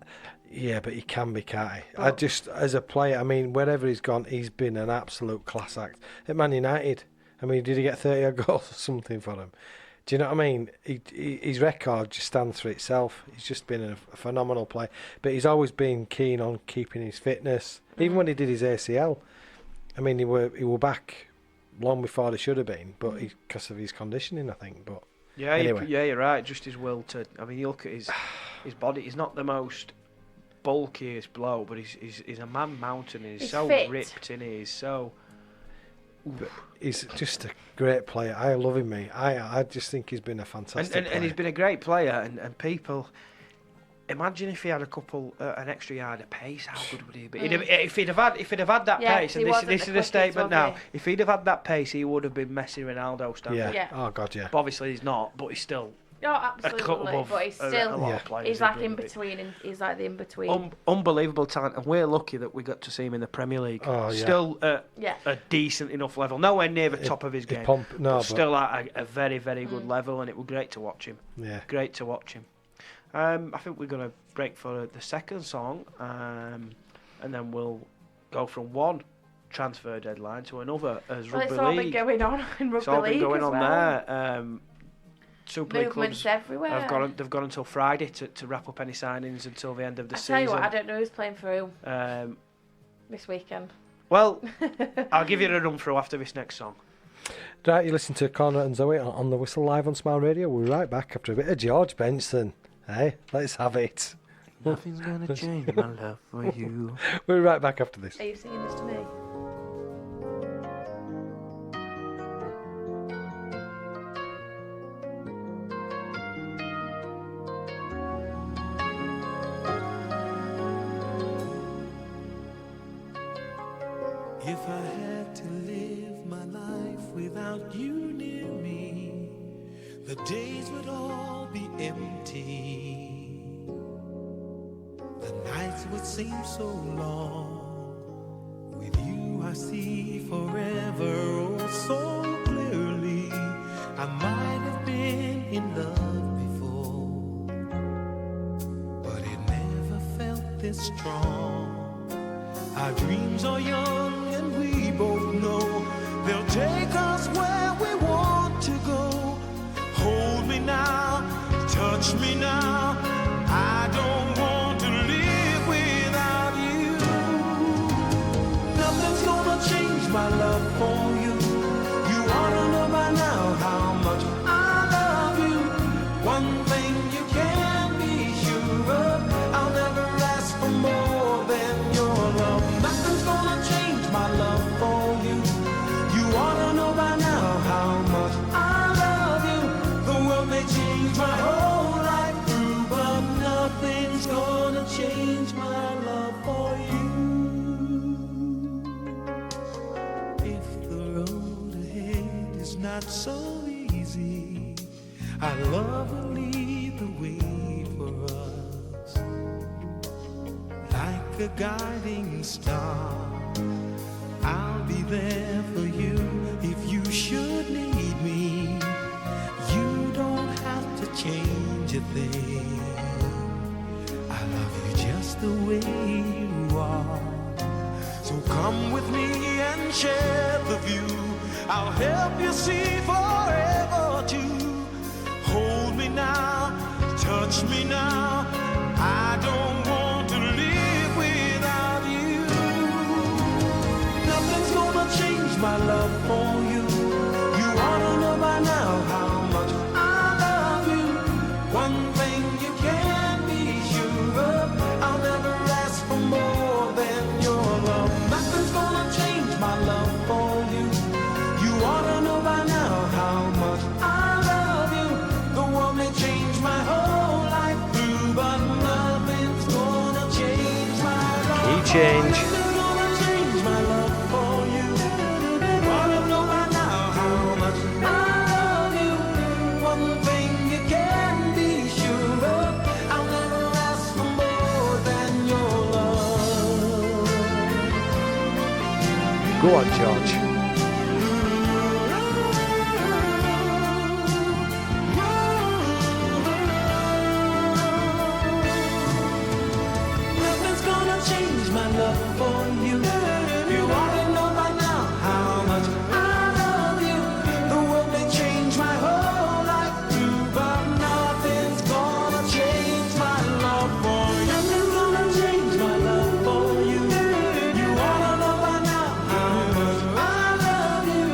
F: yeah, but he can be, can't he? I just, as a player, I mean, wherever he's gone, he's been an absolute class act. At Man United, I mean, did he get 30 odd goals or something for him? Do you know what I mean? His record just stands for itself. He's just been a phenomenal player. But he's always been keen on keeping his fitness. Even when he did his ACL, I mean, he were back long before they should have been, but because of his conditioning, I think. But
D: yeah,
F: anyway.
D: you're right. Just his will to. I mean, you look at his body. He's not the most bulkiest bloke, but he's a man mountain. He's so
E: fit.
D: ripped, and he's so.
F: But he's just a great player. I love him, mate. I just think he's been a fantastic player.
D: And he's been a great player, and people. Imagine if he had an extra yard of pace. How good would he be? If he'd have had that pace, and this is a statement now. If he'd have had that pace, he would have been Messi, Ronaldo standard.
F: Yeah. Oh God, yeah.
D: But obviously he's not. But he's still.
E: No, absolutely.
D: A cut above
E: but he's still.
D: a lot of players.
E: He's like in between. He's like the in between.
D: Unbelievable talent, and we're lucky that we got to see him in the Premier League.
F: Oh, yeah.
D: Still at a decent enough level. Nowhere near the top of his game. But still at a very, very good level, and it was great to watch him.
F: Yeah.
D: Great to watch him. I think we're going to break for the second song, and then we'll go from one transfer deadline to another as rugby
E: it's all
D: league.
E: been going on in rugby league.
D: It's all been going
E: as
D: on
E: well.
D: there. Super League
E: Movements
D: clubs
E: everywhere.
D: they've gone until Friday to wrap up any signings until the end of the season.
E: I tell you what, I don't know who's playing for who this weekend.
D: Well, I'll give you a run through after this next song.
F: Right, you listen to Connor and Zoe on the Whistle live on Smile Radio. We'll be right back after a bit of George Benson. Hey, let's have it.
D: Nothing's gonna change my love for you.
F: We'll be right back after this.
E: Are you singing this to me?
C: If I had to live my life without you near me, the days would all be empty. The nights would seem so long. With you I see forever oh so clearly. I might have been in love before, but it never felt this strong. Our dreams are young and we both know they'll take us where we want to go. Hold me now, touch me now. I don't want to live without you. Nothing's gonna change my love for you. You ought to know by now how much I love you. One thing you can be sure of, I'll never ask for more than your love. Nothing's gonna change my love for you. You ought to know by now how much I so easy. Our love will lead the way for us, like a guiding star. I'll be there for you if you should need me. You don't have to change a thing. I love you just the way you are. So come with me and share the view. I'll help you see forever too. Hold me now, touch me now. I don't want to live without you. Nothing's gonna change my love for you. You ought to know by now how much I love you. One thing you can be sure of, I'll never ask for more than your love. Nothing's gonna change my love for you. You ought to know by now how much I love you. The one that changed my whole life through, but nothing's gonna change my love.
D: Key change.
C: Nothing's gonna change my love for you. You ought to know by now how much I love you. One thing you can be sure of, I'll never ask for more than your love.
D: Go on, George.
C: Nothing's gonna change my love for you. You ought to know by now how much I love you. The world may change my whole life too, but nothing's gonna change my love for you. Nothing's gonna change my love for you. You ought to know by now how much I love you.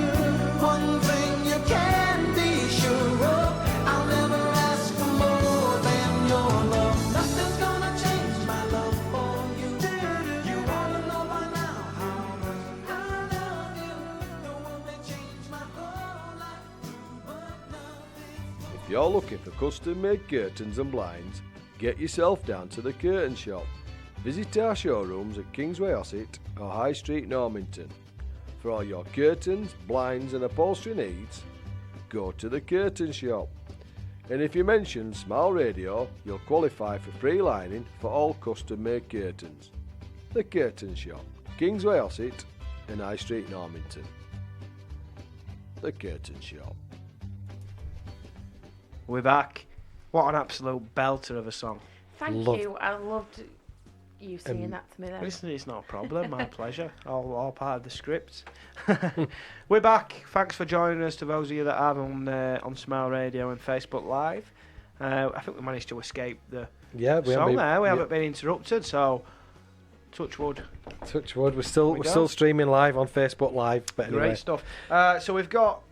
C: One thing you can be sure of, I'll never ask for more than your love. Nothing's gonna change my love for you. You ought to know by now how much I love you. The world may change my whole life through, but nothing.
H: If you're looking for custom-made curtains and blinds, get yourself down to the Curtain Shop. Visit our showrooms at Kingsway Ossett or High Street Normanton. For all your curtains, blinds and upholstery needs, go to the Curtain Shop. And if you mention Smile Radio, you'll qualify for free lining for all custom-made curtains. The Curtain Shop, Kingsway Ossett and High Street Normanton. The Curtain Shop.
D: We're back. What an absolute belter of a song.
E: Thank
F: Love-
E: you. I loved you singing that to me then.
D: Listen, it's not a problem. My pleasure. All part of the script. We're back. Thanks for joining us to those of you that are on Smile Radio and Facebook Live. I think we managed to escape the
F: Yeah, we
D: song there. We
F: yeah.
D: haven't been interrupted, so touch wood.
F: Touch wood. We're still
D: we
F: we're
D: go.
F: still streaming live on Facebook Live. But anyway,
D: Great stuff. So we've got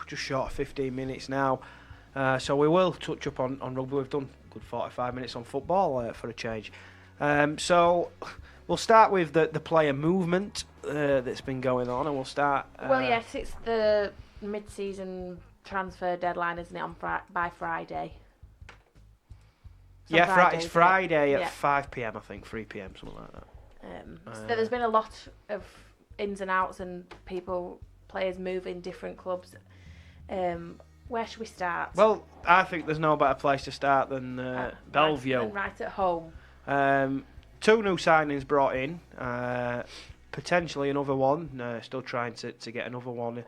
D: just short of 15 minutes now. So we will touch up on rugby. We've done a good 45 minutes on football for a change. So we'll start with the player movement that's been going on, and we'll start.
E: Well, yes, it's the mid-season transfer deadline, isn't it, on by Friday?
D: Yeah,
E: Friday,
D: it's
E: isn't it?
D: Friday at
E: Yeah.
D: 5 p.m. I think, 3 p.m. something like that.
E: So there's been a lot of ins and outs and players moving different clubs. Where should we start?
D: Well, I think there's no better place to start than Bellevue.
E: Right at home.
D: 2 new signings brought in, potentially another one. Still trying to get another one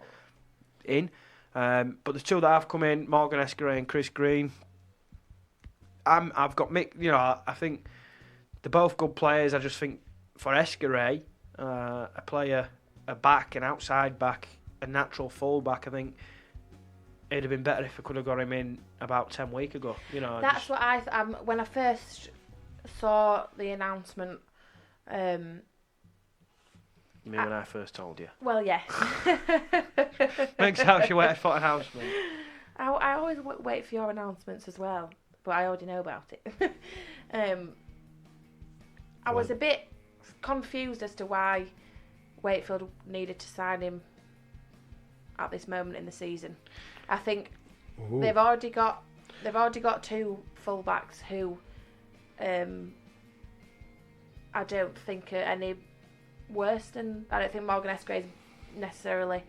D: in. But the 2 that have come in, Morgan Escaray and Chris Green. I've got Mick. You know, I think they're both good players. I just think for Escaray, a player, a back, an outside back, a natural full back, I think it'd have been better if I could have got him in about 10 weeks ago. You know,
E: That's what I when I first saw the announcement.
D: You mean when I first told you?
E: Well, yeah.
D: Makes how you wait for an announcement.
E: I always wait for your announcements as well, but I already know about it. I was a bit confused as to why Wakefield needed to sign him at this moment in the season. I think they've already got 2 fullbacks who I don't think are any worse than. I don't think Morgan Escaray is necessarily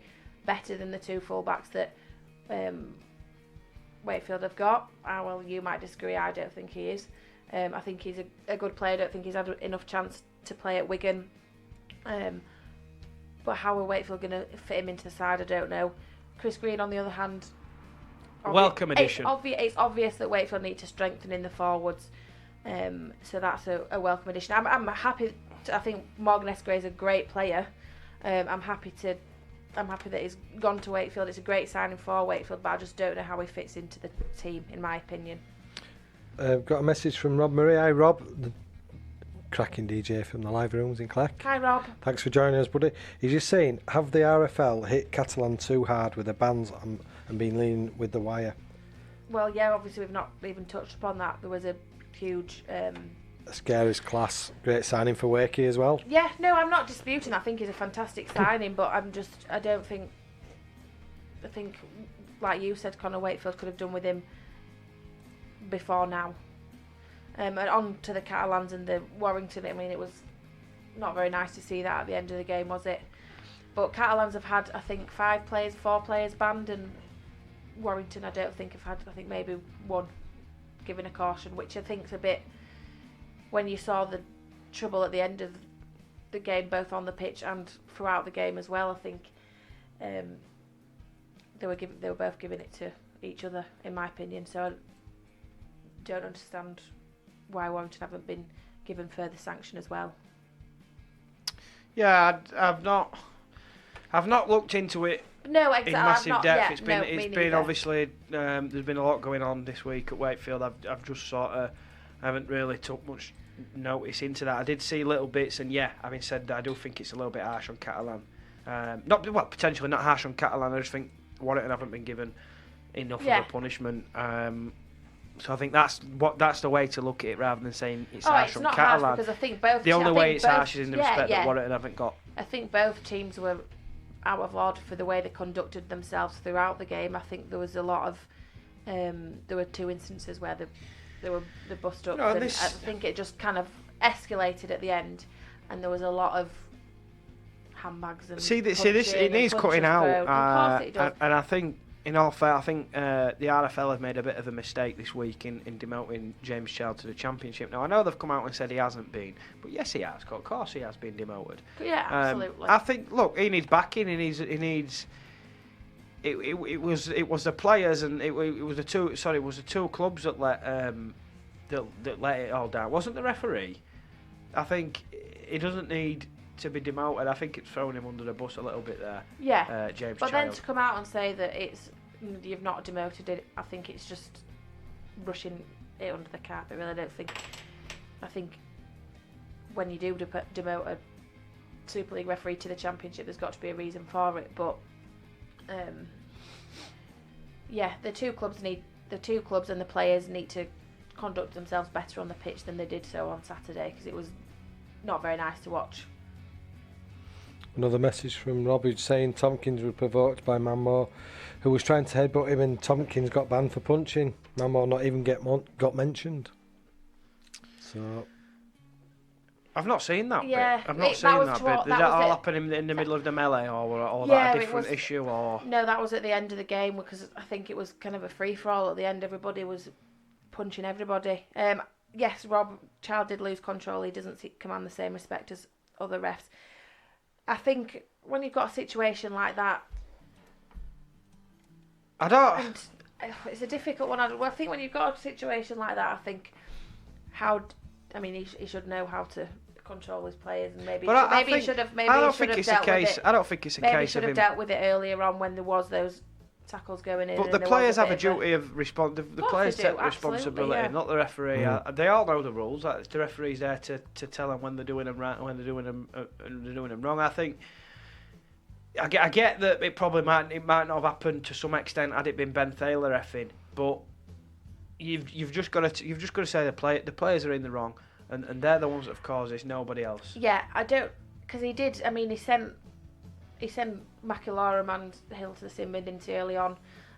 E: better than the 2 fullbacks that Wakefield have got. Well, you might disagree. I don't think he is. I think he's a good player. I don't think he's had enough chance to play at Wigan. But how are Wakefield going to fit him into the side? I don't know. Chris Green, on the other hand,
D: welcome addition.
E: It's obvious that Wakefield need to strengthen in the forwards. So that's a welcome addition. I'm happy. I think Morgan Esquire is a great player. I'm happy that he's gone to Wakefield. It's a great signing for Wakefield, but I just don't know how he fits into the team, in my opinion.
F: Got a message from Rob Murray. Hi, Rob, the cracking DJ from the live rooms in Cleck.
E: Hi, Rob.
F: Thanks for joining us, buddy. He's just saying, have the RFL hit Catalan too hard with the bans and been leaning with the wire?
E: Well, yeah, obviously we've not even touched upon that. There was a huge...
F: Scariest class, great signing for Wakey as well.
E: Yeah, no, I'm not disputing. I think he's a fantastic signing, but I think, like you said, Connor, Wakefield could have done with him before now. And on to the Catalans and the Warrington. I mean, it was not very nice to see that at the end of the game, was it? But Catalans have had, I think, 4 players banned, and Warrington, I don't think have had. I think maybe 1 given a caution, which I think is a bit. When you saw the trouble at the end of the game, both on the pitch and throughout the game as well, I think they were both giving it to each other, in my opinion. So I don't understand why Warrington haven't been given further sanction as well.
D: Yeah, I've not looked into it.
E: No, exactly.
D: In massive depth.
E: Yeah,
D: It's been obviously there's been a lot going on this week at Wakefield. I've just sort of haven't really took much notice into that. I did see little bits, and yeah, having said that, I do think it's a little bit harsh on Catalan. Potentially not harsh on Catalan. I just think Warrington haven't been given enough of a punishment. So I think that's the way to look at it, rather than saying it's harsh on Catalan.
E: Harsh, because I think both.
D: The only way it's harsh is in the respect that Warrington haven't got.
E: I think both teams were out of order for the way they conducted themselves throughout the game. I think there was a lot of. There were 2 instances where they were bust up. I think it just kind of escalated at the end, and there was a lot of handbags and
D: it needs cutting out.
E: Of course it does.
D: And I think, in all fair, I think the RFL have made a bit of a mistake this week in demoting James Child to the Championship. Now I know they've come out and said he hasn't been, but yes, he has. Of course, he has been demoted.
E: Yeah, absolutely.
D: I think. Look, he needs backing. He needs. It was the players, and it was the 2. Sorry, it was the 2 clubs that let it all down. It wasn't the referee. I think he doesn't need to be demoted. I think it's throwing him under the bus a little bit there.
E: Yeah,
D: James.
E: But
D: Child.
E: then to come out and say that you've not demoted it, I think it's just brushing it under the carpet. Really, I think when you do demote a Super League referee to the Championship, there's got to be a reason for it. But the 2 clubs and the players need to conduct themselves better on the pitch than they did so on Saturday, because it was not very nice to watch.
F: Another message from Robbie saying Tompkins was provoked by Manmore, who was trying to headbutt him, and Tompkins got banned for punching. Manmore not even got mentioned. So
D: I've not seen that
E: yeah,
D: bit. I've not seen that bit. Did that all happen in the middle of the melee, or that a different issue? Or
E: no, that was at the end of the game, because I think it was kind of a free-for-all at the end. Everybody was punching everybody. Yes, Rob Child did lose control. He doesn't command the same respect as other refs. I think when you've got a situation like that, it's a difficult one. I think when you've got a situation like that, I think he should know how to control his players, and maybe he should have.
D: I don't think it's a case. I don't think it's a case of him.
E: Maybe he should have dealt with it earlier on when there was those tackles going in.
D: But the players have a duty of response. The players take responsibility, not the referee. They all know the rules. The referee's there to tell them when they're doing them right and when they're doing them wrong. I think. I get that it might not have happened to some extent had it been Ben Thaler reffing, but you've just got to say the players are in the wrong, and they're the ones that have caused this. Nobody else.
E: Yeah, I don't, because he did. I mean, he sent Mackillora and Hill to the sin bin, didn't he, early on?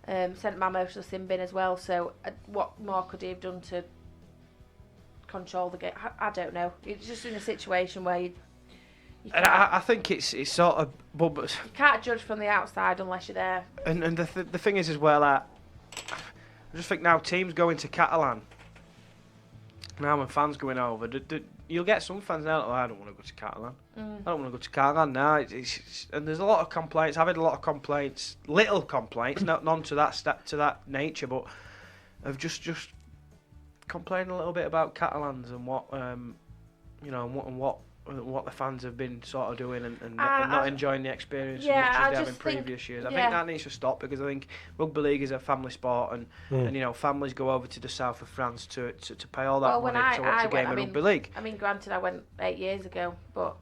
E: Sent Mamo to the sin bin as well. So what more could he have done to control the game? I don't know. It's just in a situation where
D: And I think it's sort of...
E: You can't judge from the outside unless you're there.
D: And the thing is as well, I just think now teams going to Catalan, now when fans going over, you'll get some fans now, I don't want to go to Catalan. I don't want to go to Catalan now. And there's a lot of complaints. I've had a lot of complaints, little complaints, none to that nature, but of just complaining a little bit about Catalans and what what the fans have been sort of doing and not enjoying the experience as much as they have in previous years. I think that needs to stop, because I think rugby league is a family sport, and families go over to the south of France to pay all that money to watch a game of rugby league.
E: I mean, granted, I went 8 years ago, but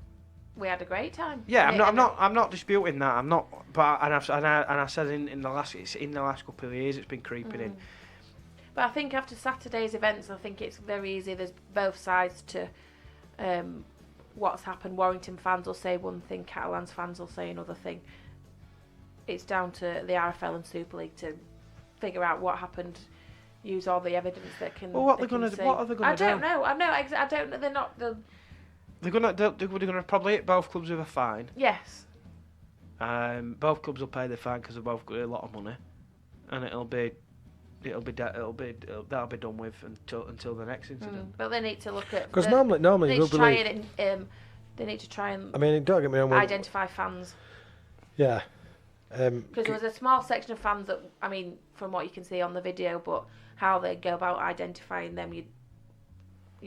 E: we had a great time.
D: Yeah, I'm not disputing that. I'm not, but I said in the last couple of years it's been creeping in.
E: But I think after Saturday's events, I think it's very easy. There's both sides to what's happened. Warrington fans will say one thing, Catalans fans will say another thing. It's down to the RFL and Super League to figure out what happened, use all the evidence that can.
D: Well, what are they going to do?
E: I don't know. I don't know. They're not.
D: They're going to probably hit both clubs with a fine.
E: Yes.
D: Both clubs will pay the fine because they've both got a lot of money, and that'll be done with until the next incident.
E: But they need to look at,
F: because normally
E: they need to try and they need to try and.
F: I mean, don't get me wrong.
E: Identify fans.
F: Yeah.
E: Because there was a small section of fans that, I mean, from what you can see on the video, but how they go about identifying them, you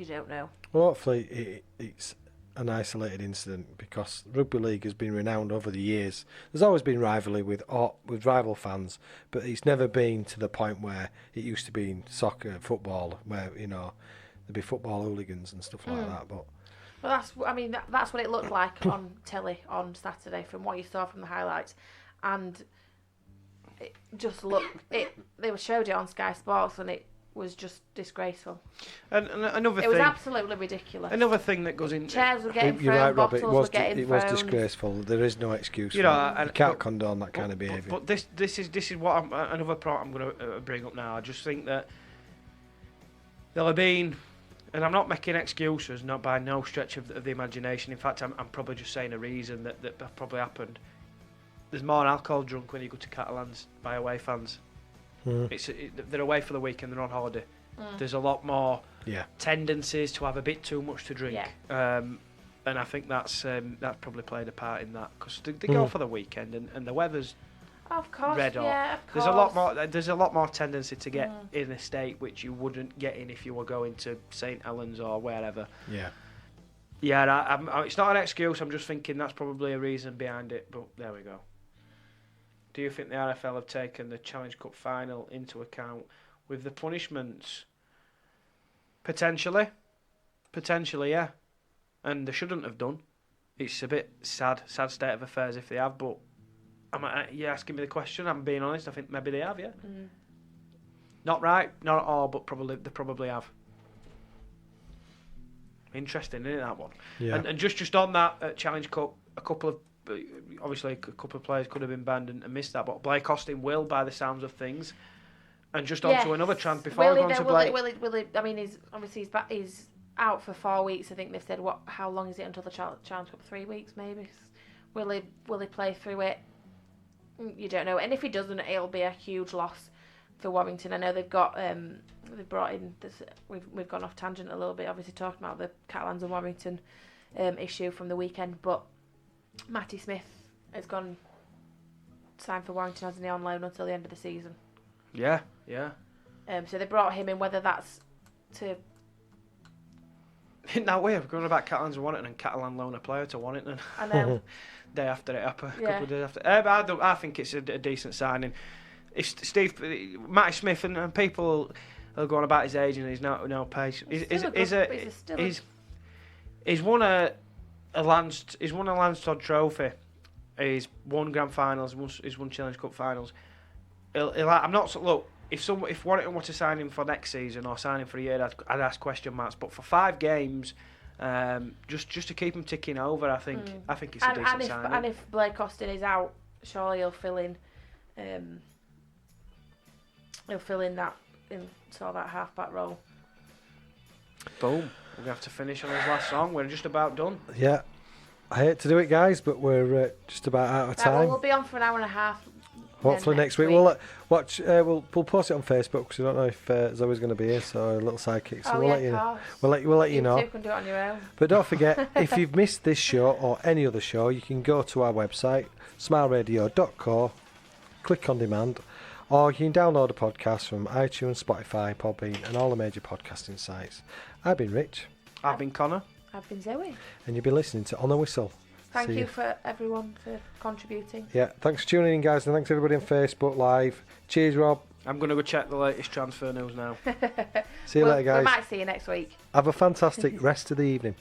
E: don't know.
F: Well, hopefully it's an isolated incident, because rugby league has been renowned over the years. There's always been rivalry with rival fans, but it's never been to the point where it used to be in soccer, football, where there'd be football hooligans and stuff like that. But
E: that's what it looked like on telly on Saturday, from what you saw from the highlights, and it just looked. They showed it on Sky Sports, and it was just disgraceful.
D: And another thing,
E: it was absolutely ridiculous.
D: Another thing that goes in,
E: chairs were getting thrown,
F: right, Rob,
E: bottles were getting thrown.
F: It was disgraceful. There is no excuse. You can't condone that kind of behaviour.
D: But this is what another point I'm going to bring up now. I just think that there'll have been, and I'm not making excuses, not by no stretch of the imagination. In fact, I'm probably just saying a reason that probably happened. There's more alcohol drunk when you go to Catalans by away fans. They're away for the weekend, they're on holiday. There's a lot more tendencies to have a bit too much to drink, and I think that's probably played a part in that, because they go for the weekend and the weather's
E: of course,
D: red hot.
E: Of course.
D: There's a lot more tendency to get in a state which you wouldn't get in if you were going to St Helens or wherever. It's not an excuse. I'm just thinking that's probably a reason behind it. But there we go. Do you think the RFL have taken the Challenge Cup final into account with the punishments? Potentially, yeah. And they shouldn't have done. It's a bit sad state of affairs if they have, but you're asking me the question, I'm being honest, I think maybe they have, yeah. Not right, not at all, but they probably have. Interesting, isn't it, that one? Yeah. And just on that Challenge Cup, a couple of players could have been banned and missed that, but Blake Austin will, by the sounds of things. And just on to another chance before I go on to Blake.
E: Will he, I mean, he's out for 4 weeks. I think they've said, how long is it until the Challenge Cup? 3 weeks, maybe? Will he play through it? You don't know. And if he doesn't, it'll be a huge loss for Warrington. I know they've got, they've brought in, this, we've gone off tangent a little bit, obviously talking about the Catalans and Warrington issue from the weekend, but Matty Smith has gone signed for Warrington, hasn't he, on loan until the end of the season.
D: Yeah.
E: So they brought him in, whether that's to...
D: In that way, I've gone about Catalans and Warrington and Catalan loan a player to Warrington.
E: I know.
D: Day after it happened, a couple of days after. I think it's a decent signing. If Matty Smith and people are going about his age and he's no pace. He's won a Lance Todd Trophy. He's won grand finals. He's won Challenge Cup finals. I'm not look. If Warrington were to sign him for next season or sign him for a year, I'd ask question marks. But for 5 games, just to keep him ticking over, I think it's a decent signing.
E: And if Blake Austin is out, surely he'll fill in. He'll fill in that half-back role.
D: Boom. We're going to have to finish on his last song. We're just about done.
F: Yeah. I hate to do it, guys, but we're just about out of
E: Right,
F: time.
E: well, we'll be on for an hour and a half.
F: Hopefully next week. We'll watch. We'll post it on Facebook because we don't know if Zoe's going to be here. So a little sidekick. So we'll let you know. We'll let you know.
E: You can do it on your own.
F: But don't forget, if you've missed this show or any other show, you can go to our website, smileradio.co, click on demand, or you can download a podcast from iTunes, Spotify, Podbean, and all the major podcasting sites. I've been Rich.
D: I've been Connor.
E: I've been Zoe.
F: And you've been listening to On the Whistle.
E: Thank you for everyone for contributing.
F: Yeah, thanks for tuning in, guys, and thanks everybody on Facebook Live. Cheers, Rob.
D: I'm going to go check the latest transfer news now.
F: See you later, guys.
E: We might see you next week.
F: Have a fantastic rest of the evening.